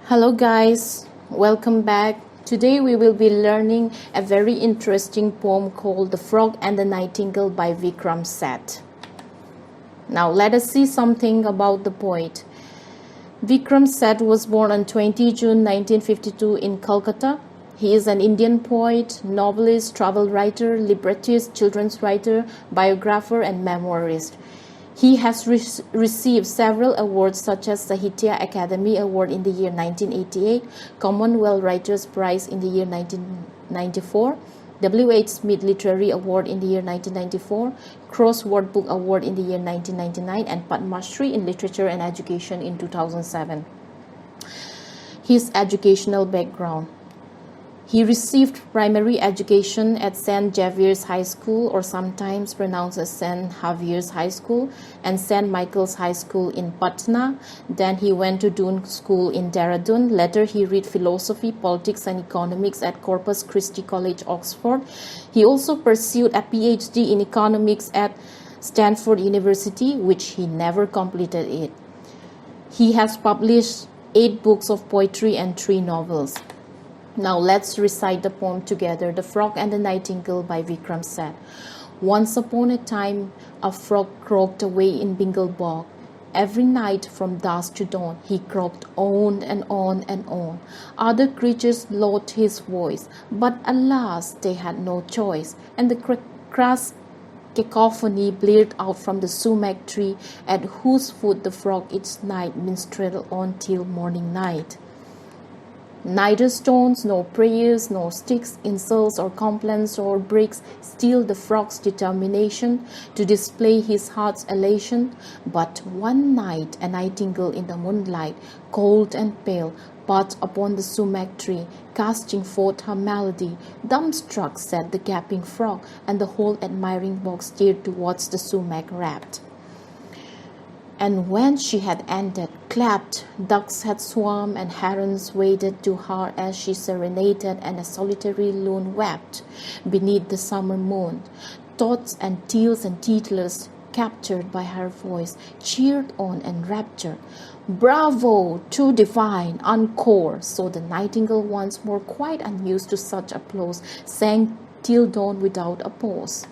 Hello guys, welcome back. Today we will be learning a very interesting poem called The Frog and the Nightingale by Vikram Seth. Now let us see something about the poet. Vikram Seth was born on 20 June 1952 in Calcutta. He is an Indian poet, novelist, travel writer, librettist, children's writer, biographer and memoirist. He has received several awards such as the Sahitya Academy Award in the year 1988, Commonwealth Writers' Prize in the year 1994, W.H. Smith Literary Award in the year 1994, Crossword Book Award in the year 1999, and Padma Shri in Literature and Education in 2007. His educational background. He received primary education at St. Xavier's High School, or sometimes pronounced as St. Javier's High School, and St. Michael's High School in Patna. Then he went to Doon School in Dehradun. Later he read philosophy, politics and economics at Corpus Christi College, Oxford. He also pursued a PhD in economics at Stanford University, which he never completed it. He has published 8 books of poetry and 3 novels. Now let's recite the poem together, The Frog and the Nightingale by Vikram Seth. Once upon a time, a frog croaked away in Bengal bog. Every night from dusk to dawn, he croaked on and on and on. Other creatures loathed his voice, but alas, they had no choice, and the crass cacophony blared out from the sumac tree, at whose foot the frog each night minstrelled on till morning night. Neither stones, nor prayers, nor sticks, insults or complaints or bricks steel the frog's determination to display his heart's elation. But one night a nightingale in the moonlight, cold and pale, perched upon the sumac tree, casting forth her melody. Dumbstruck sat the gaping frog, and the whole admiring bog stared towards the sumac rapt. And when she had ended, clapped, ducks had swum, and herons waded to her as she serenaded, and a solitary loon wept beneath the summer moon. Thoughts and teals and titlers, captured by her voice, cheered on and raptured. Bravo! Too divine! Encore! So the nightingale, once more quite unused to such applause, sang till dawn without a pause.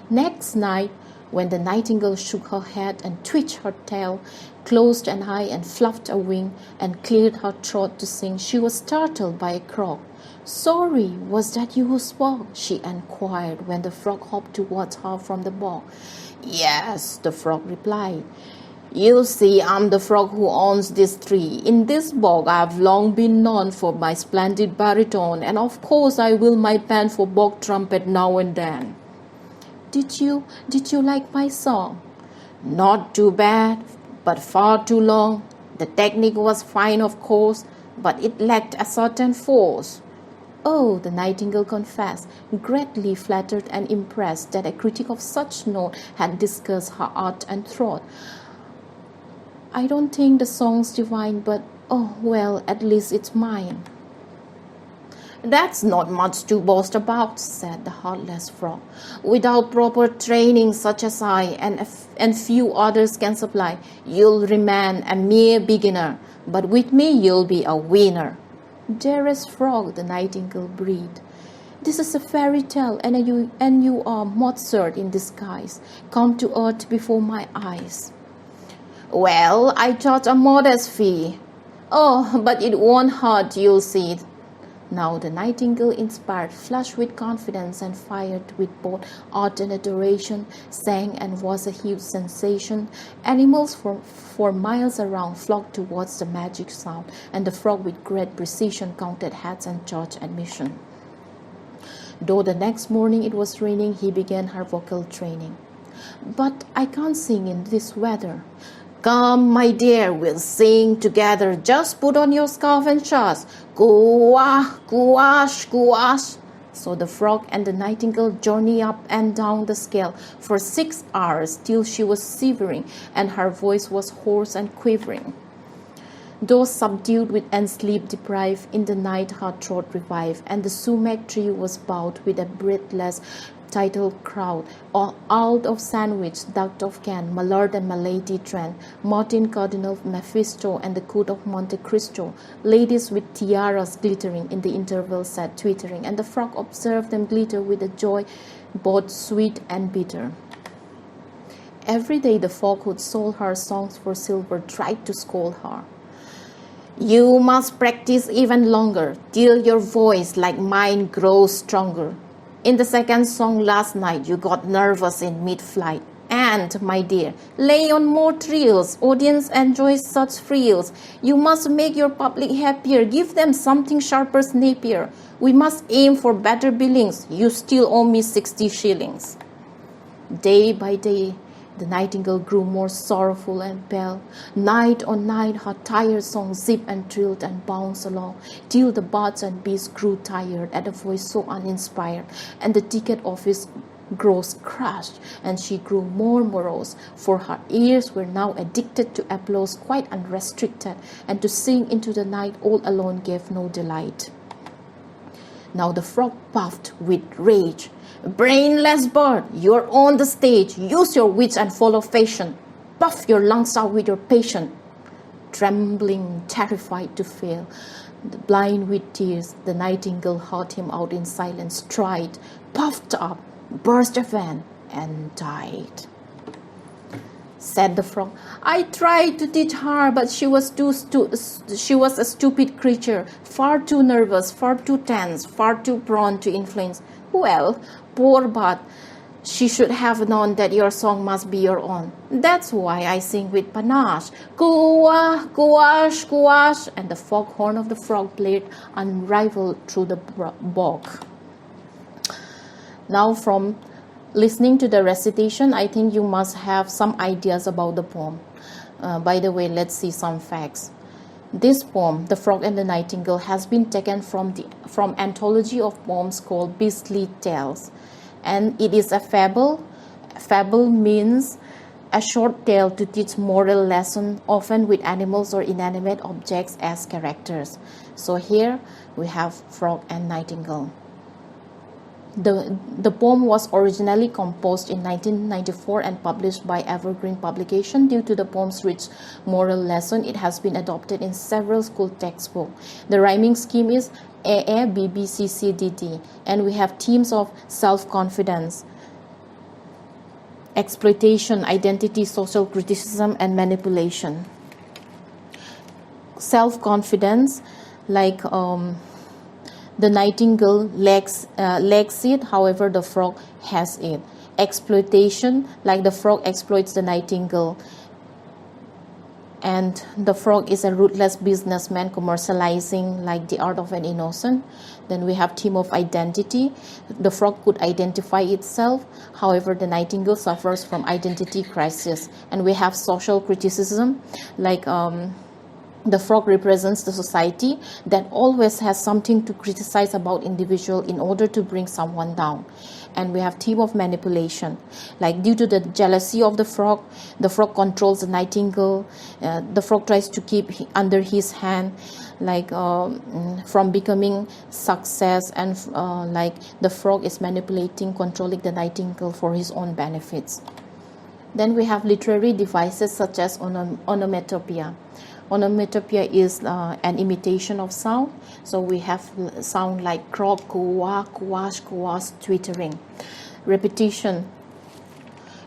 Next night, when the nightingale shook her head and twitched her tail, closed an eye and fluffed a wing, and cleared her throat to sing, she was startled by a croak. "Sorry, was that you who spoke?" she inquired when the frog hopped towards her from the bog. "Yes," the frog replied. "You see, I'm the frog who owns this tree. In this bog I've long been known for my splendid baritone, and of course I will my pen for bog trumpet now and then." Did you like my song?" "Not too bad, but far too long. The technique was fine, of course, but it lacked a certain force." "Oh," the nightingale confessed, greatly flattered and impressed that a critic of such note had discussed her art and thought. "I don't think the song's divine, but oh well, at least it's mine." "That's not much to boast about," said the heartless frog. "Without proper training such as I and few others can supply, you'll remain a mere beginner, but with me you'll be a winner." "Dearest frog," the nightingale breathed, "this is a fairy tale, and you are Mozart in disguise, come to earth before my eyes." "Well, I charge a modest fee." "Oh, but it won't hurt, you'll see." Now the Nightingale Inspired, flushed with confidence and fired with both art and adoration, sang and was a huge sensation. Animals for miles around flocked towards the magic sound, and the frog with great precision counted heads and charged admission. Though the next morning it was raining, he began her vocal training. "But I can't sing in this weather." "Come, my dear, we'll sing together. Just put on your scarf and shawls. Goo-wah, goo-wash, goo-wash." So the frog and the nightingale journeyed up and down the scale for 6 hours till she was shivering and her voice was hoarse and quivering. Though subdued and sleep-deprived, in the night her throat revived, and the sumac tree was bowed with a breathless title crowd, or out of Sandwich, duck of Can, Mallard and Milady Trent, Martin Cardinal Mephisto and the Court of Monte Cristo, ladies with tiaras glittering in the interval sat twittering, and the frog observed them glitter with a joy both sweet and bitter. Every day the folk who sold her songs for silver tried to scold her. You must practice even longer till your voice like mine grows stronger. In the second song last night you got nervous in mid-flight. And, my dear, lay on more trills. Audience enjoys such thrills. You must make your public happier. Give them something sharper, snappier. We must aim for better billings. You still owe me 60 shillings. Day by day, the nightingale grew more sorrowful and pale. Night on night, her tired song zipped and trilled and bounced along, till the birds and bees grew tired at a voice so uninspired, and the ticket office grows crushed, and she grew more morose, for her ears were now addicted to applause quite unrestricted, and to sing into the night all alone gave no delight. Now the frog puffed with rage. Brainless bird, you're on the stage. Use your wits and follow fashion. Puff your lungs out with your passion. Trembling, terrified to fail, blind with tears, the nightingale heard him out in silence, tried, puffed up, burst a fan, and died. Said the frog, I tried to teach her, but she was a stupid creature, far too nervous, far too tense, far too prone to influence. Well, poor bird, she should have known that your song must be your own. That's why I sing with panache. Kuwash, kuwash, kuwash. And the foghorn of the frog played unrivaled through the bog. Now from listening to the recitation, I think you must have some ideas about the poem. By the way, let's see some facts. This poem, The Frog and the Nightingale, has been taken from anthology of poems called Beastly Tales. And it is a fable. Fable means a short tale to teach moral lesson, often with animals or inanimate objects as characters. So here we have Frog and Nightingale. The poem was originally composed in 1994 and published by Evergreen Publication. Due to the poem's rich moral lesson, it has been adopted in several school textbooks. The rhyming scheme is AA, BB, CC, DT, and we have themes of self-confidence, exploitation, identity, social criticism, and manipulation. Self-confidence, like the nightingale lacks it, however the frog has it. Exploitation, like the frog exploits the nightingale, and the frog is a ruthless businessman commercializing like the art of an innocent. Then we have theme of identity. The frog could identify itself, however the nightingale suffers from identity crisis. And we have social criticism, like the frog represents the society that always has something to criticize about individual in order to bring someone down. And we have theme of manipulation, like due to the jealousy of the frog controls the nightingale. The frog tries to keep under his hand, like from becoming success, and like the frog is manipulating, controlling the nightingale for his own benefits. Then we have literary devices such as onomatopoeia. Onomatopoeia is an imitation of sound. So we have sound like croak, kuwa, kuwash, kuwas, twittering. Repetition.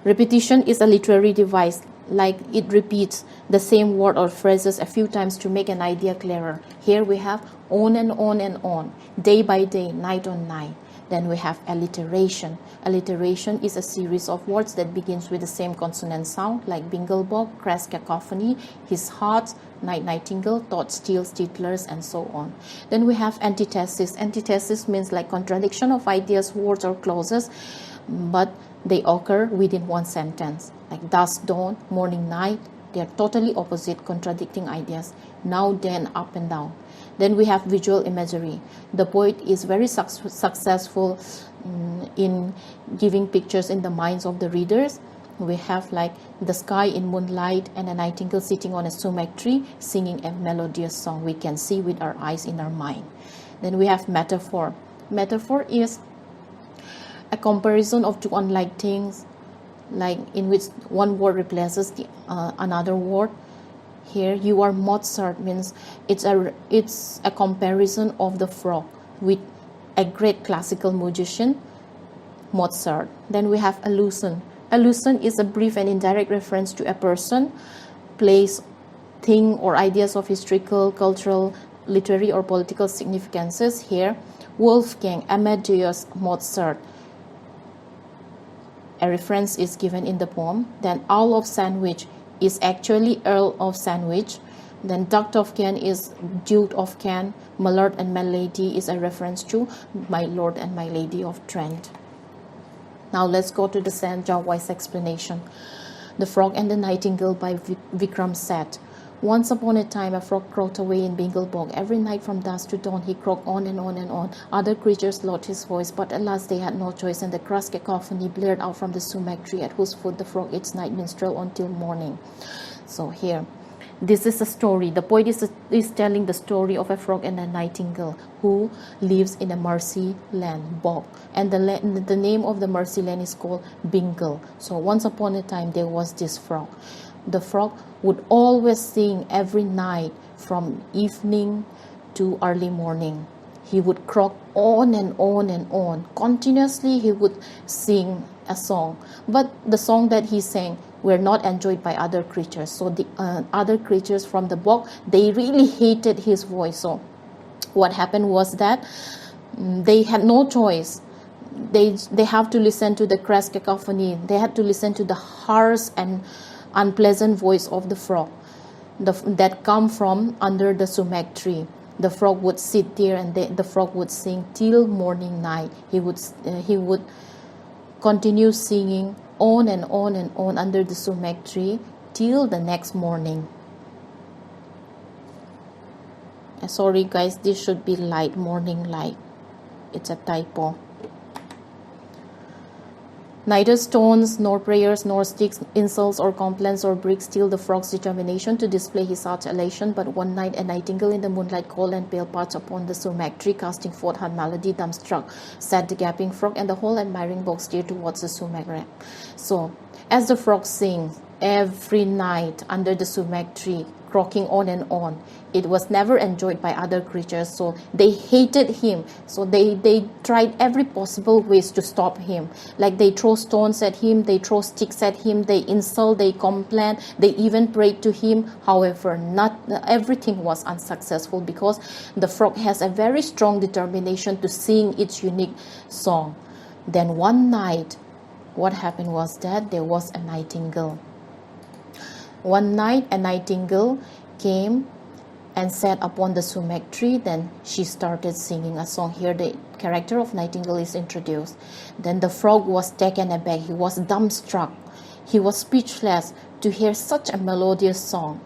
Repetition is a literary device, like it repeats the same word or phrases a few times to make an idea clearer. Here we have on and on and on, day by day, night on night. Then we have alliteration. Alliteration is a series of words that begins with the same consonant sound, like binglebog, crass cacophony, his heart, nightingale, thought, steals, titlers, and so on. Then we have antithesis. Antithesis means like contradiction of ideas, words, or clauses, but they occur within one sentence, like dusk, dawn, morning, night. They are totally opposite, contradicting ideas. Now, then, up and down. Then we have visual imagery. The poet is very successful in giving pictures in the minds of the readers. We have like the sky in moonlight and a nightingale sitting on a sumac tree singing a melodious song we can see with our eyes in our mind. Then we have metaphor. Metaphor is a comparison of two unlike things, like in which one word replaces the another word. Here, you are Mozart means it's a comparison of the frog with a great classical musician, Mozart. Then we have allusion. Allusion is a brief and indirect reference to a person, place, thing, or ideas of historical, cultural, literary, or political significances. Here, Wolfgang Amadeus Mozart. A reference is given in the poem. Then Earl of Sandwich is actually Earl of Sandwich. Then Duke of Kent is Duke of Kent. My Lord and My Lady is a reference to My Lord and My Lady of Trent. Now let's go to the Sanja voice explanation. The Frog and the Nightingale by Vikram Seth. Once upon a time, a frog croaked away in Bengal bog. Every night from dusk to dawn, he croaked on and on and on. Other creatures lost his voice, but at last they had no choice, and the crass cacophony blared out from the sumac tree, at whose foot the frog its night minstrel until morning. So here, this is a story. The poet is telling the story of a frog and a nightingale who lives in a mercy land, bog. And the name of the mercy land is called Bengal. So once upon a time, there was this frog. The frog would always sing every night from evening to early morning. He would croak on and on and on. Continuously, he would sing a song. But the song that he sang were not enjoyed by other creatures. So the other creatures from the bog, they really hated his voice. So what happened was that they had no choice. They have to listen to the crass cacophony. They had to listen to the harsh and unpleasant voice of the frog that come from under the sumac tree. The frog would sit there and the frog would sing till morning night. He would continue singing on and on and on under the sumac tree till the next morning. Sorry guys, this should be light, morning light. It's a typo. Neither stones, nor prayers, nor sticks, insults, or complaints, or bricks steal the frog's determination to display his heart's elation. But one night a nightingale in the moonlight called and pale perched upon the sumac tree, casting forth her melody. Dumbstruck sat the gaping frog, and the whole admiring bog stared towards the sumac tree. So, as the frog sings every night under the sumac tree, croaking on and on, it was never enjoyed by other creatures, so they hated him. So they tried every possible ways to stop him. Like they throw stones at him, they throw sticks at him, they insult, they complain, they even prayed to him. However, not everything was unsuccessful, because the frog has a very strong determination to sing its unique song. Then one night, what happened was that there was a nightingale. One night a nightingale came and sat upon the sumac tree. Then she started singing a song. Here the character of Nightingale is introduced. Then the frog was taken aback. He was dumbstruck. He was speechless to hear such a melodious song.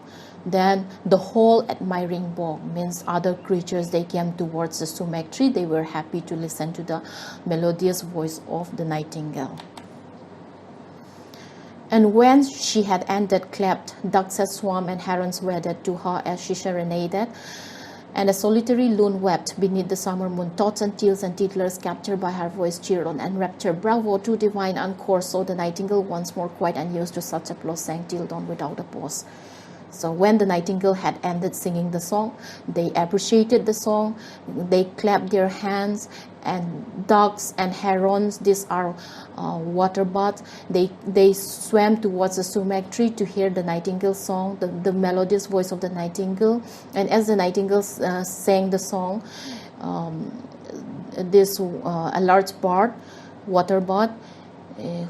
Then the whole admiring bog, means other creatures, they came towards the sumac tree. They were happy to listen to the melodious voice of the nightingale. And when she had ended, clapped, ducks had swum and herons waded to her as she serenaded. And a solitary loon wept beneath the summer moon. Tots and teals and titlers, captured by her voice, cheered on and raptured. Bravo, too divine, encore. So the nightingale, once more quite unused to such applause, sang till dawn without a pause. So when the nightingale had ended singing the song, they appreciated the song, they clapped their hands, and ducks and herons, these are water butts, they swam towards the sumac tree to hear the nightingale song, the melodious voice of the nightingale. And as the nightingale sang the song, a large bird, water bird,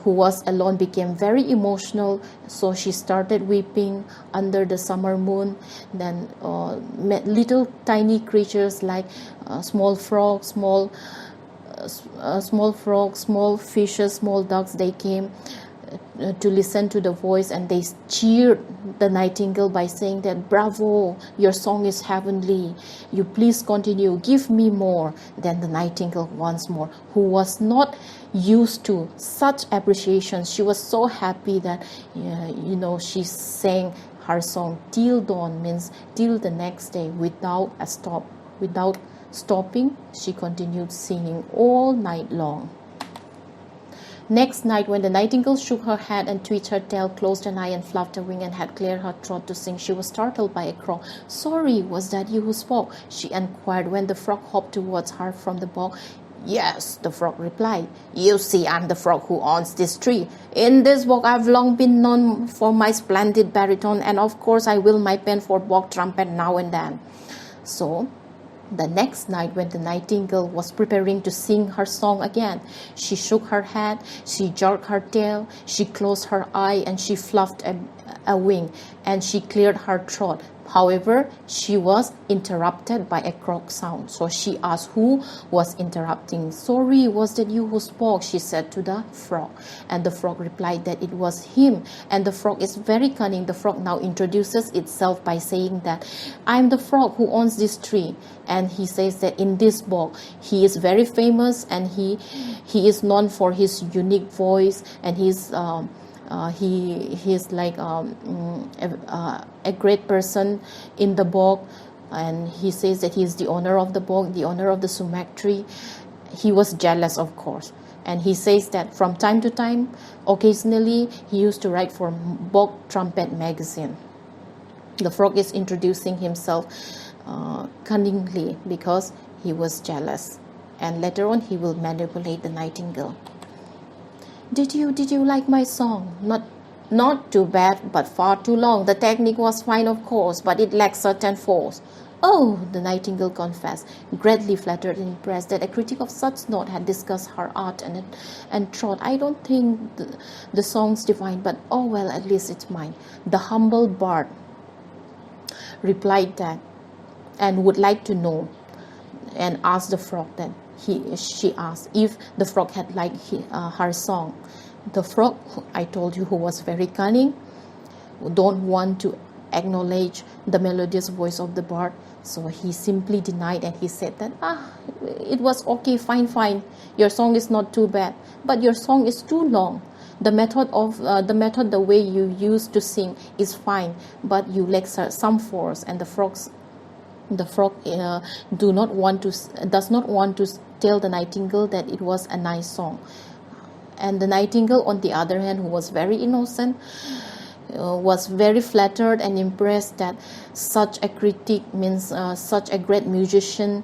who was alone, became very emotional. So she started weeping under the summer moon. Then little tiny creatures like small frogs, small fishes, small ducks, they came to listen to the voice, and they cheered the nightingale by saying that, bravo, your song is heavenly, you please continue, give me more. Then the nightingale once more, who was not used to such appreciation, she was so happy that she sang her song till dawn, means till the next day, without stopping. She continued singing all night long. Next night, when the nightingale shook her head and twitched her tail, closed an eye and fluffed a wing and had cleared her throat to sing, she was startled by a crow. "Sorry, was that you who spoke?" she inquired when the frog hopped towards her from the bog. "Yes," the frog replied. "You see, I'm the frog who owns this tree. In this bog I've long been known for my splendid baritone, and of course I will my pen for bog trumpet now and then." So the next night, when the nightingale was preparing to sing her song again, she shook her head, she jerked her tail, she closed her eye, and she fluffed a wing, and she cleared her throat. However, she was interrupted by a croak sound. So she asked who was interrupting. "Sorry, was that you who spoke?" she said to the frog. And the frog replied that it was him. And the frog is very cunning. The frog now introduces itself by saying that, "I'm the frog who owns this tree." And he says that in this bog, he is very famous, and he is known for his unique voice, and he's like a great person in the bog. And he says that he is the owner of the bog, the owner of the sumac tree. He was jealous, of course, and he says that from time to time, occasionally, he used to write for Bog Trumpet magazine. The frog is introducing himself cunningly because he was jealous, and later on he will manipulate the nightingale. Did you like my song? Not too bad, but far too long. The technique was fine, of course, but it lacked certain force." "Oh," the nightingale confessed, greatly flattered and impressed that a critic of such note had discussed her art and thought, "I don't think the song's divine, but oh well, at least it's mine." The humble bard replied that, and would like to know, and asked the frog that she asked if the frog had liked her song. The frog, I told you, who was very cunning, don't want to acknowledge the melodious voice of the bird, so he simply denied, and he said that it was okay, fine, your song is not too bad, but your song is too long. The method the way you used to sing is fine, but you lack some force. And the frog does not want to tell the nightingale that it was a nice song. And the nightingale, on the other hand, who was very innocent, was very flattered and impressed that such a critic means such a great musician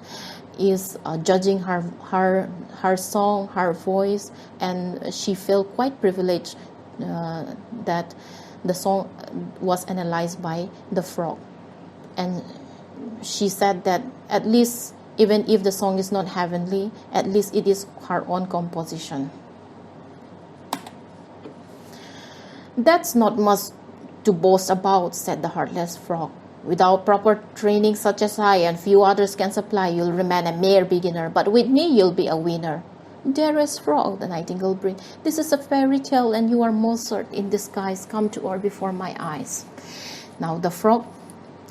is judging her song, her voice, and she felt quite privileged that the song was analyzed by the frog. And she said that at least, even if the song is not heavenly, at least it is her own composition. "That's not much to boast about," said the heartless frog. "Without proper training such as I and few others can supply, you'll remain a mere beginner, but with me you'll be a winner." "Dearest frog," the nightingale breathed, "this is a fairy tale, and you are Mozart in disguise, come to earth before my eyes." Now the frog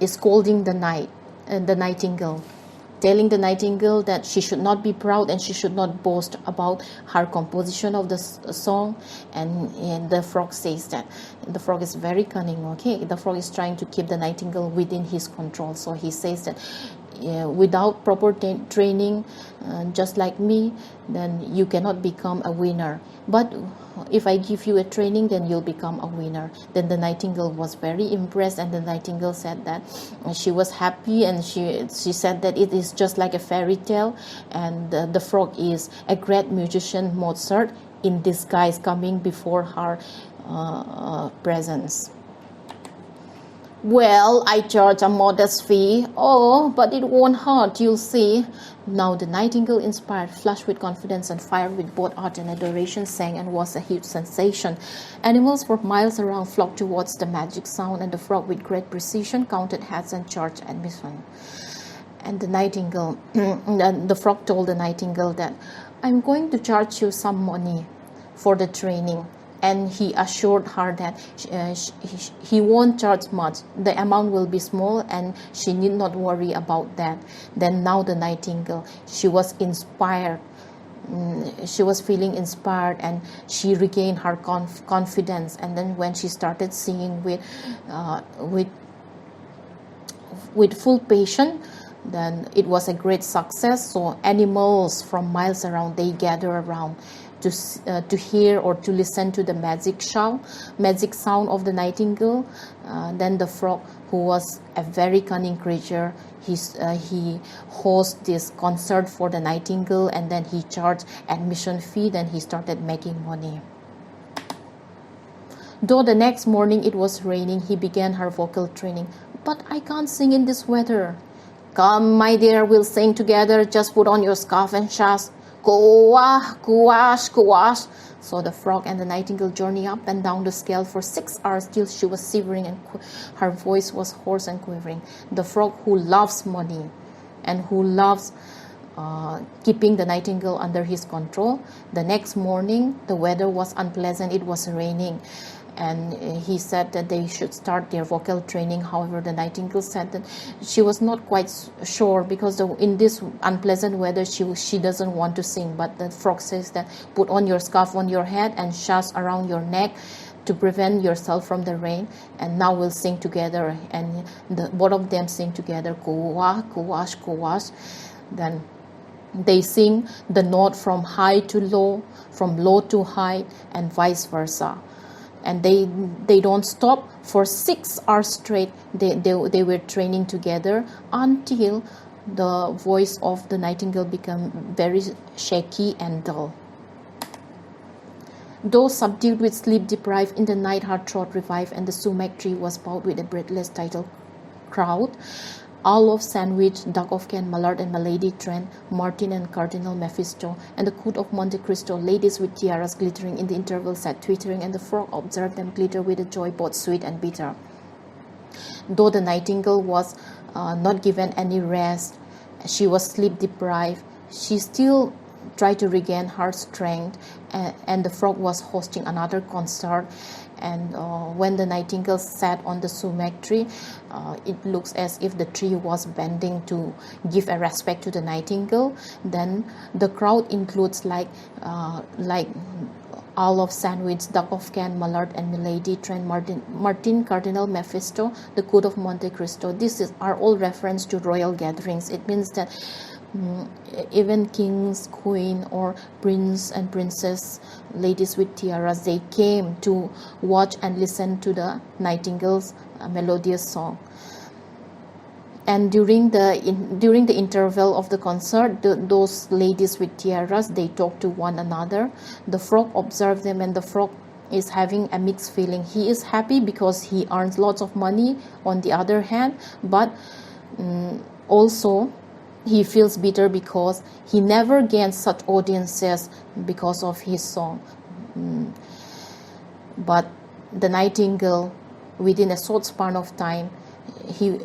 is scolding the nightingale, telling the nightingale that she should not be proud and she should not boast about her composition of the song. And the frog says that the frog is very cunning. Okay, the frog is trying to keep the nightingale within his control. So he says that without proper training, just like me, then you cannot become a winner. But if I give you a training, then you'll become a winner. Then the nightingale was very impressed, and the nightingale said that she was happy, and she said that it is just like a fairy tale, and the frog is a great musician, Mozart in disguise, coming before her presence. "Well, I charge a modest fee." "Oh, but it won't hurt, you'll see." Now the Nightingale Inspired, flushed with confidence and fired with both art and adoration, sang and was a huge sensation. Animals for miles around flocked towards the magic sound, and the frog with great precision counted heads and charged admission. And the nightingale, the frog told the nightingale that, "I'm going to charge you some money for the training." And he assured her that he won't charge much. The amount will be small, and she need not worry about that. Then now the nightingale, she was inspired. She was feeling inspired, and she regained her confidence. And then when she started singing with full passion, then it was a great success. So animals from miles around, they gather around to hear or to listen to the magic sound of the nightingale. Then the frog, who was a very cunning creature, he hosts this concert for the nightingale, and then he charged admission fee. Then he started making money. Though the next morning it was raining, he began her vocal training. "But I can't sing in this weather." "Come, my dear, we'll sing together. Just put on your scarf and shas. Kuwash, kuwash, kuwash." So the frog and the nightingale journeyed up and down the scale for 6 hours till she was shivering and her voice was hoarse and quivering. The frog, who loves money and who loves keeping the nightingale under his control. The next morning, the weather was unpleasant. It was raining. And he said that they should start their vocal training. However, the nightingale said that she was not quite sure, because in this unpleasant weather she doesn't want to sing. But the frog says that put on your scarf on your head and shas around your neck to prevent yourself from the rain, and now we'll sing together. And both of them sing together, kuwash, kuwash, kuwash. Then they sing the note from high to low, from low to high, and vice versa. And they don't stop for 6 hours straight. They were training together until the voice of the nightingale became very shaky and dull. Though subdued with sleep deprived, in the night her throat revived, and the sumac tree was bowed with a breathless tidal crowd. Owl of Sandwich, Duck of Kent, Mallard and Milady Trent, Martin and Cardinal Mephisto, and the Court of Monte Cristo, ladies with tiaras glittering in the interval sat twittering, and the frog observed them glitter with a joy both sweet and bitter. Though the nightingale was not given any rest, she was sleep deprived, she still tried to regain her strength, and the frog was hosting another concert. And when the nightingale sat on the sumac tree, it looks as if the tree was bending to give a respect to the nightingale. Then the crowd includes like Owl of Sandwich, Duck of Kent, Mallard and Milady, Trent, Martin, Cardinal Mephisto, the Court of Monte Cristo. These are all reference to royal gatherings. It means that even kings, queen, or prince and princess, ladies with tiaras, they came to watch and listen to the nightingale's melodious song. And during the interval of the concert, those ladies with tiaras, they talk to one another. The frog observed them, and the frog is having a mixed feeling. He is happy because he earns lots of money on the other hand, but also he feels bitter because he never gains such audiences because of his song. But the nightingale, within a short span of time,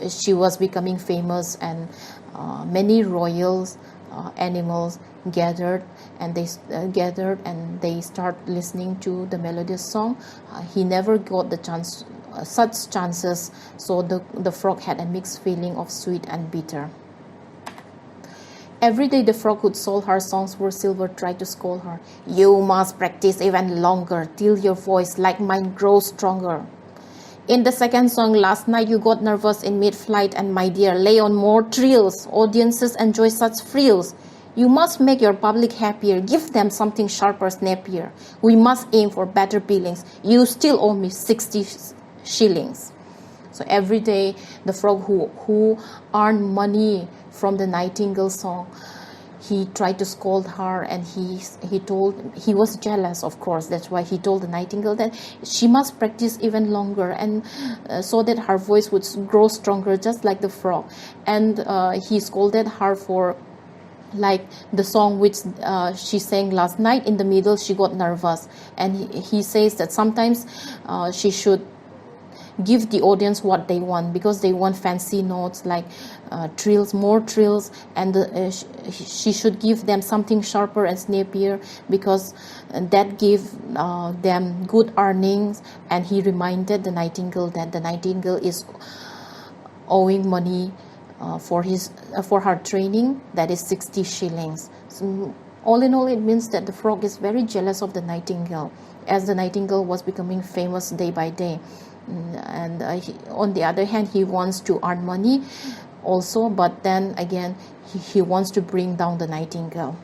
she was becoming famous, and many royals, animals gathered, and they start listening to the melodious song. He never got the chance, such chances, so the frog had a mixed feeling of sweet and bitter. Every day the frog who sold her songs for silver tried to scold her. "You must practice even longer till your voice, like mine, grows stronger. In the second song last night you got nervous in mid-flight, and my dear, lay on more trills. Audiences enjoy such frills. You must make your public happier. Give them something sharper, snappier. We must aim for better billings. You still owe me 60 shillings. So every day the frog who earned money from the nightingale song, he tried to scold her, and he was jealous, of course. That's why he told the nightingale that she must practice even longer, and so that her voice would grow stronger, just like the frog. And he scolded her for like the song which she sang last night. In the middle she got nervous, and he says that sometimes she should give the audience what they want, because they want fancy notes like trills, more trills, and she should give them something sharper and snappier, because that give them good earnings. And he reminded the nightingale that the nightingale is owing money for her training, that is 60 shillings. So all in all, it means that the frog is very jealous of the nightingale, as the nightingale was becoming famous day by day. And on the other hand, he wants to earn money also, but then again he wants to bring down the nightingale.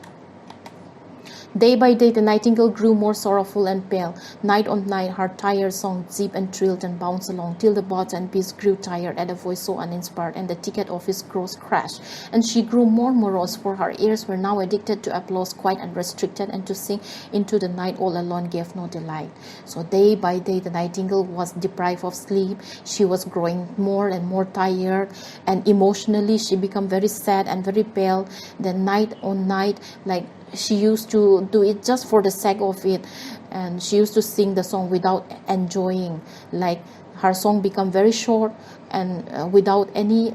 Day by day, the nightingale grew more sorrowful and pale. Night on night, her tired song zipped and trilled and bounced along, till the birds and bees grew tired at a voice so uninspired, and the ticket office close crashed. And she grew more morose, for her ears were now addicted to applause quite unrestricted, and to sing into the night all alone gave no delight. So day by day, the nightingale was deprived of sleep. She was growing more and more tired, and emotionally she became very sad and very pale. Then night on night, like, she used to do it just for the sake of it, and she used to sing the song without enjoying. Like, her song become very short, and without any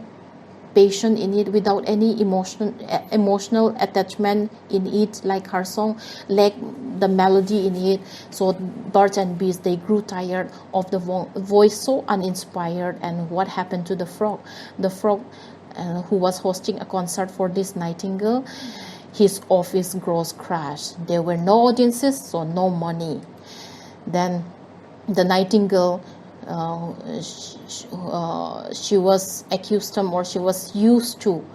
passion in it, without any emotional attachment in it. Like, her song lacked the melody in it. So birds and bees, they grew tired of the voice so uninspired. And what happened to the frog? The frog, who was hosting a concert for this nightingale, his office grows crashed. There were no audiences, so no money. Then the nightingale, she was accustomed, or she was used to,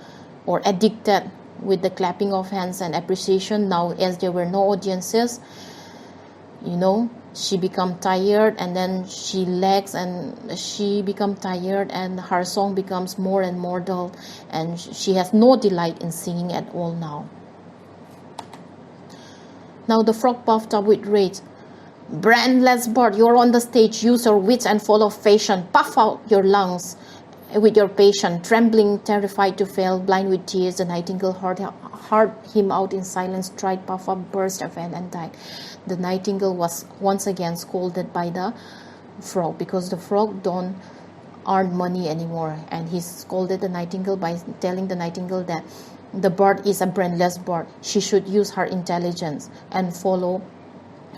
or addicted with the clapping of hands and appreciation. Now, as there were no audiences, she become tired, and then she lags, and she become tired, and her song becomes more and more dull, and she has no delight in singing at all now. Now the frog puffed up with rage. Brandless bird, you're on the stage, use your wits and follow fashion. Puff out your lungs with your passion. Trembling, terrified to fail, blind with tears, the nightingale heard him out in silence, tried, puff up, burst, offend, and died. The nightingale was once again scolded by the frog, because the frog don't earn money anymore, and he scolded the nightingale by telling the nightingale that the bird is a brainless bird. She should use her intelligence and follow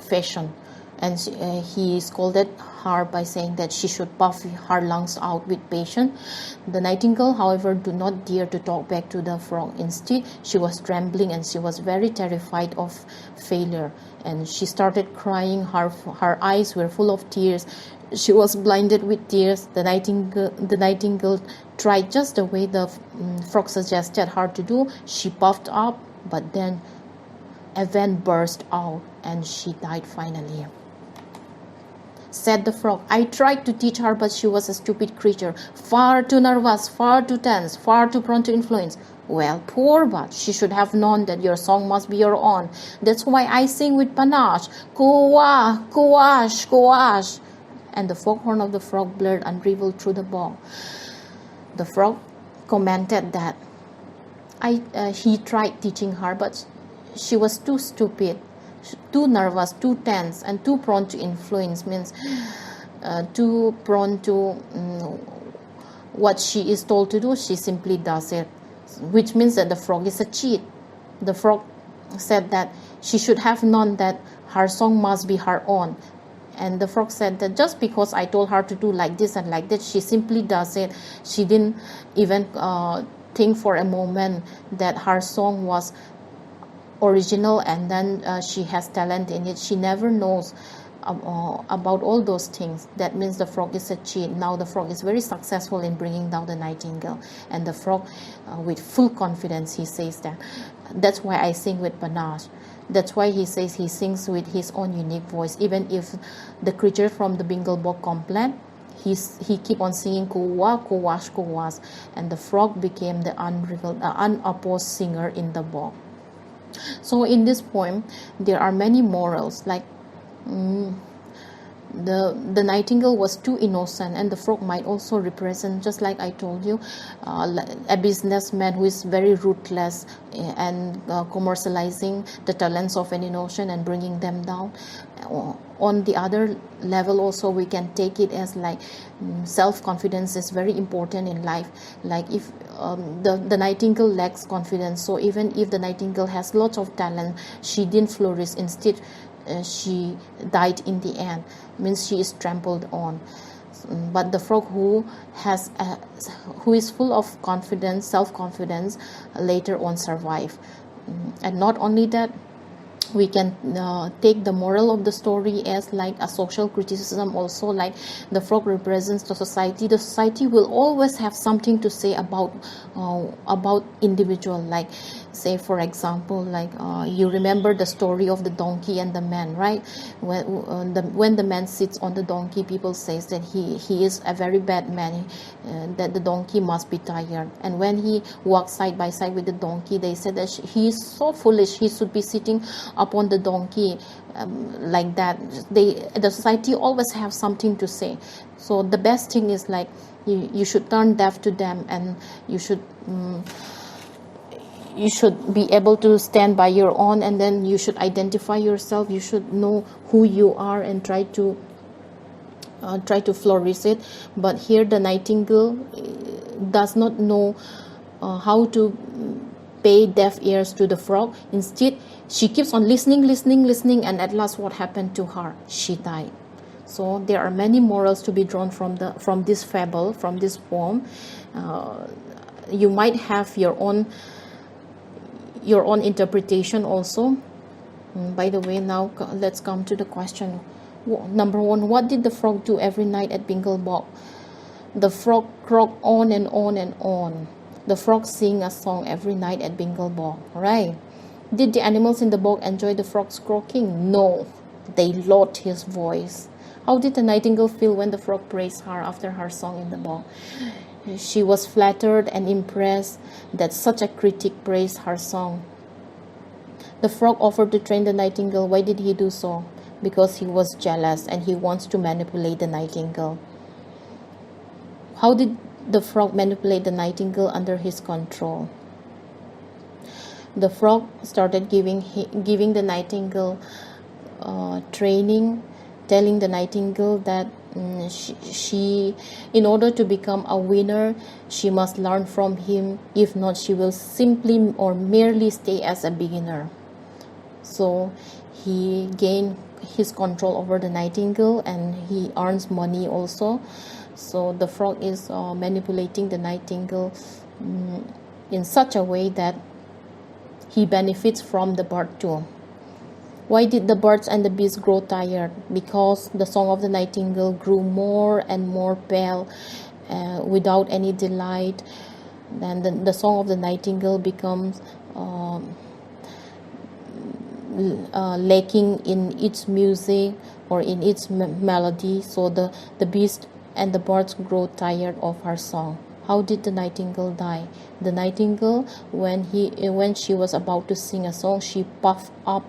fashion. And he scolded her by saying that she should puff her lungs out with passion. The nightingale, however, did not dare to talk back to the frog. Instead, she was trembling, and she was very terrified of failure. And she started crying. Her eyes were full of tears. She was blinded with tears. The nightingale tried just the way the frog suggested her to do. She puffed up, but then a vent burst out, and she died finally. Said the frog, I tried to teach her, but she was a stupid creature, far too nervous, far too tense, far too prone to influence. Well, poor bird, she should have known that your song must be your own. That's why I sing with panache. Kuwa, kuwash, kuwash. And the foghorn of the frog blared unraveled through the bog. The frog commented that he tried teaching her, but she was too stupid, too nervous, too tense, and too prone to influence, means too prone to what she is told to do. She simply does it, which means that the frog is a cheat. The frog said that she should have known that her song must be her own. And the frog said that just because I told her to do like this and like that, she simply does it. She didn't even think for a moment that her song was original, and then she has talent in it. She never knows about all those things. That means the frog is a cheat. Now the frog is very successful in bringing down the nightingale, and the frog with full confidence, he says that that's why I sing with panache. That's why he says he sings with his own unique voice. Even if the creature from the Bengal bog complained, he keep on singing kuwa, kuwash, kuwas, and the frog became the unopposed singer in the bog. So in this poem, there are many morals, like the nightingale was too innocent, and the frog might also represent, just like I told you, a businessman who is very ruthless and commercializing the talents of an innocent and bringing them down. On the other level also, we can take it as like self-confidence is very important in life. Like if the nightingale lacks confidence, so even if the nightingale has lots of talent, she didn't flourish. Instead, she died in the end, means she is trampled on. But the frog who is full of confidence, self-confidence, later on survive. And not only that, we can take the moral of the story as like a social criticism also, like the frog represents the society. The society will always have something to say about individual, like say for example, like you remember the story of the donkey and the man, right? When the man sits on the donkey, people says that he is a very bad man, that the donkey must be tired. And when he walks side by side with the donkey, they said that he is so foolish, he should be sitting upon the donkey, like that. The society always have something to say. So the best thing is like you should turn deaf to them, and you should be able to stand by your own, and then you should identify yourself. You should know who you are and try to flourish it. But here the nightingale does not know how to pay deaf ears to the frog. Instead, she keeps on listening, and at last what happened to her? She died. So there are many morals to be drawn from this fable, from this poem. You might have your own interpretation also. By the way, now let's come to the question. Number 1, what did the frog do every night at Bingle Bog? The frog croaked on and on and on. The frog sing a song every night at Bingle Bog, right? Did the animals in the bog enjoy the frog's croaking? No, they loathed his voice. How did the nightingale feel when the frog praised her after her song in the bog? She was flattered and impressed that such a critic praised her song. The frog offered to train the nightingale. Why did he do so? Because he was jealous and he wants to manipulate the nightingale. How did the frog manipulate the nightingale under his control? The frog started giving the nightingale training, telling the nightingale that she, in order to become a winner, she must learn from him. If not, she will simply or merely stay as a beginner. So he gained his control over the nightingale, and he earns money also. So the frog is manipulating the nightingale in such a way that he benefits from the bird too. Why did the birds and the bees grow tired? Because the song of the nightingale grew more and more pale, without any delight. Then the song of the nightingale becomes lacking in its music or in its melody. So the bees and the birds grow tired of her song. How did the nightingale die? The nightingale, when she was about to sing a song, she puffed up,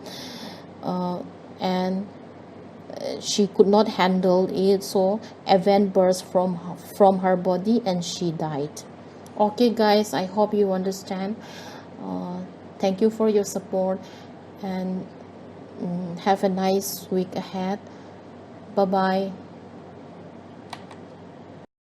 and she could not handle it, so a vent burst from her body and she died. Okay guys, I hope you understand. Thank you for your support, and have a nice week ahead. Bye bye.